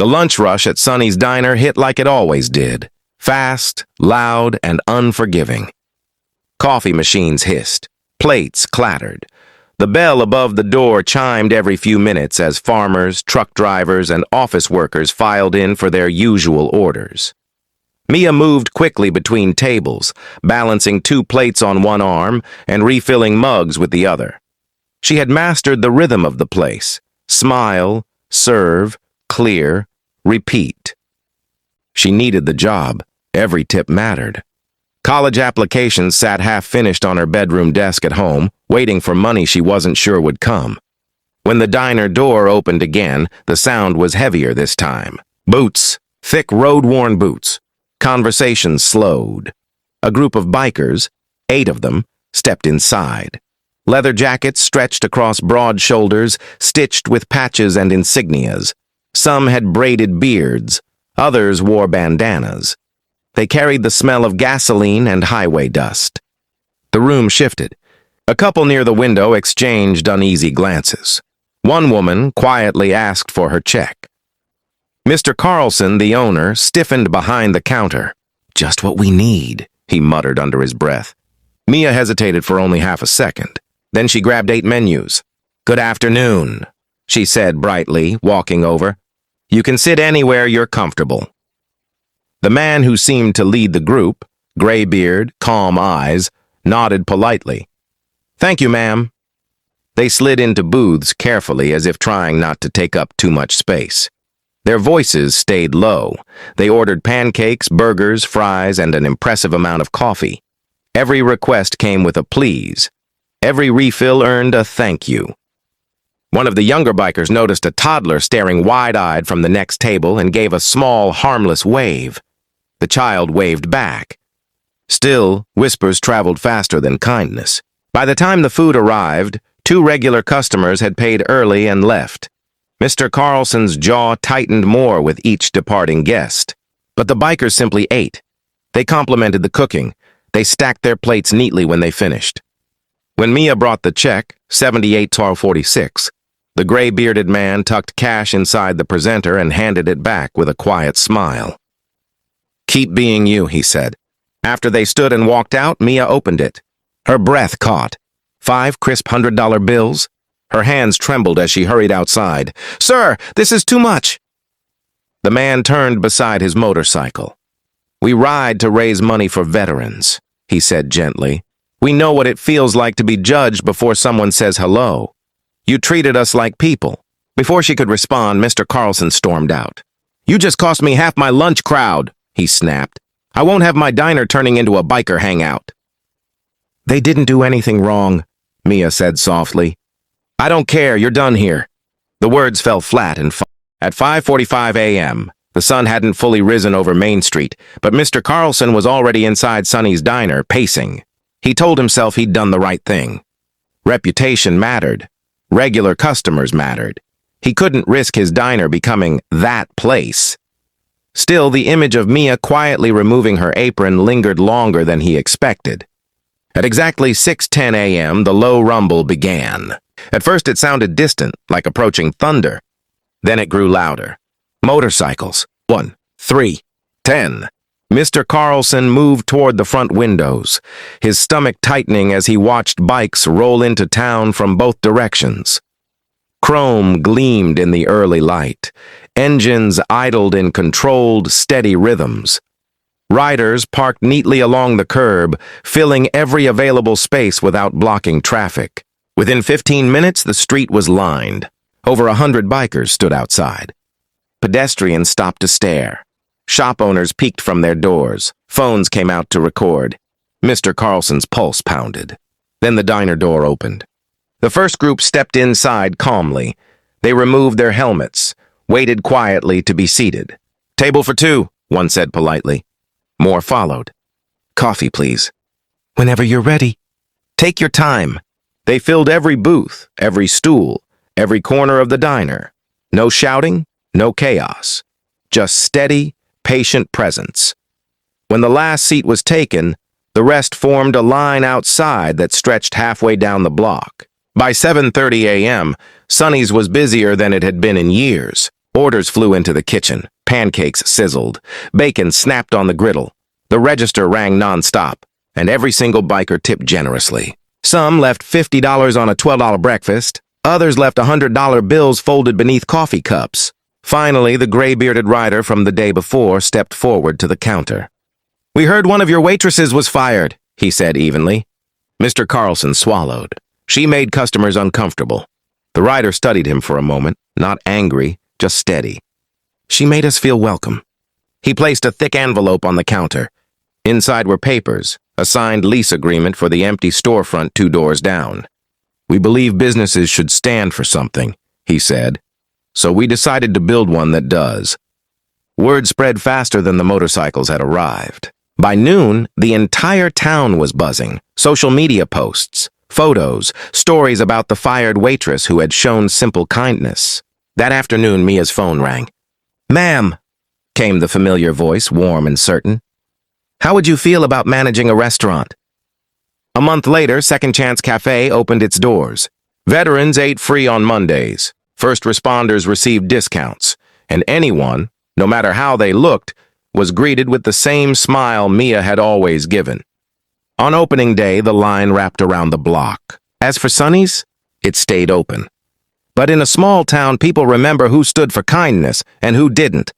The lunch rush at Sonny's Diner hit like it always did. Fast, loud, and unforgiving. Coffee machines hissed. Plates clattered. The bell above the door chimed every few minutes as farmers, truck drivers, and office workers filed in for their usual orders. Mia moved quickly between tables, balancing 2 plates on one arm and refilling mugs with the other. She had mastered the rhythm of the place. Smile, serve, clear, repeat. She needed the job. Every tip mattered. College applications sat half-finished on her bedroom desk at home, waiting for money she wasn't sure would come. When the diner door opened again, the sound was heavier this time. Boots, thick road-worn boots. Conversations slowed. A group of bikers, 8 of them, stepped inside. Leather jackets stretched across broad shoulders, stitched with patches and insignias. Some had braided beards, others wore bandanas. They carried the smell of gasoline and highway dust. The room shifted. A couple near the window exchanged uneasy glances. One woman quietly asked for her check. Mr. Carlson, the owner, stiffened behind the counter. "Just what we need," he muttered under his breath. Mia hesitated for only half a second. Then she grabbed 8 menus. "Good afternoon," she said brightly, walking over. "You can sit anywhere you're comfortable." The man who seemed to lead the group, gray beard, calm eyes, nodded politely. "Thank you, ma'am." They slid into booths carefully as if trying not to take up too much space. Their voices stayed low. They ordered pancakes, burgers, fries, and an impressive amount of coffee. Every request came with a please. Every refill earned a thank you. One of the younger bikers noticed a toddler staring wide-eyed from the next table and gave a small, harmless wave. The child waved back. Still, whispers traveled faster than kindness. By the time the food arrived, 2 regular customers had paid early and left. Mr. Carlson's jaw tightened more with each departing guest. But the bikers simply ate. They complimented the cooking. They stacked their plates neatly when they finished. When Mia brought the check, $78.46, the gray-bearded man tucked cash inside the presenter and handed it back with a quiet smile. "Keep being you," he said. After they stood and walked out, Mia opened it. Her breath caught. 5 crisp $100 bills. Her hands trembled as she hurried outside. "Sir, this is too much." The man turned beside his motorcycle. "We ride to raise money for veterans," he said gently. "We know what it feels like to be judged before someone says hello. You treated us like people." Before she could respond, Mr. Carlson stormed out. "You just cost me half my lunch crowd," he snapped. "I won't have my diner turning into a biker hangout." "They didn't do anything wrong," Mia said softly. "I don't care, you're done here." The words fell flat and at 5:45 a.m., the sun hadn't fully risen over Main Street, but Mr. Carlson was already inside Sonny's Diner, pacing. He told himself he'd done the right thing. Reputation mattered. Regular customers mattered. He couldn't risk his diner becoming that place. Still, the image of Mia quietly removing her apron lingered longer than he expected. At exactly 6:10 a.m., the low rumble began. At first it sounded distant, like approaching thunder. Then it grew louder. Motorcycles. 1, 3, 10. Mr. Carlson moved toward the front windows, his stomach tightening as he watched bikes roll into town from both directions. Chrome gleamed in the early light. Engines idled in controlled, steady rhythms. Riders parked neatly along the curb, filling every available space without blocking traffic. Within 15 minutes, the street was lined. Over 100 bikers stood outside. Pedestrians stopped to stare. Shop owners peeked from their doors. Phones came out to record. Mr. Carlson's pulse pounded. Then the diner door opened. The first group stepped inside calmly. They removed their helmets, waited quietly to be seated. "Table for 2, one said politely. More followed. "Coffee, please." "Whenever you're ready." "Take your time." They filled every booth, every stool, every corner of the diner. No shouting, no chaos. Just steady, patient presence. When the last seat was taken, the rest formed a line outside that stretched halfway down the block. By 7:30 a.m., Sonny's was busier than it had been in years. Orders flew into the kitchen. Pancakes sizzled. Bacon snapped on the griddle. The register rang nonstop, and every single biker tipped generously. Some left $50 on a $12 breakfast. Others left $100 bills folded beneath coffee cups. Finally, the gray-bearded rider from the day before stepped forward to the counter. "We heard one of your waitresses was fired," he said evenly. Mr. Carlson swallowed. She made customers uncomfortable. The rider studied him for a moment, not angry, just steady. "She made us feel welcome." He placed a thick envelope on the counter. Inside were papers, a signed lease agreement for the empty storefront 2 doors down. "We believe businesses should stand for something," he said. "So we decided to build one that does." Word spread faster than the motorcycles had arrived. By noon, the entire town was buzzing. Social media posts, photos, stories about the fired waitress who had shown simple kindness. That afternoon, Mia's phone rang. "Ma'am," came the familiar voice, warm and certain. "How would you feel about managing a restaurant?" A month later, Second Chance Cafe opened its doors. Veterans ate free on Mondays. First responders received discounts. And anyone, no matter how they looked, was greeted with the same smile Mia had always given. On opening day, the line wrapped around the block. As for Sonny's, it stayed open. But in a small town, people remember who stood for kindness and who didn't.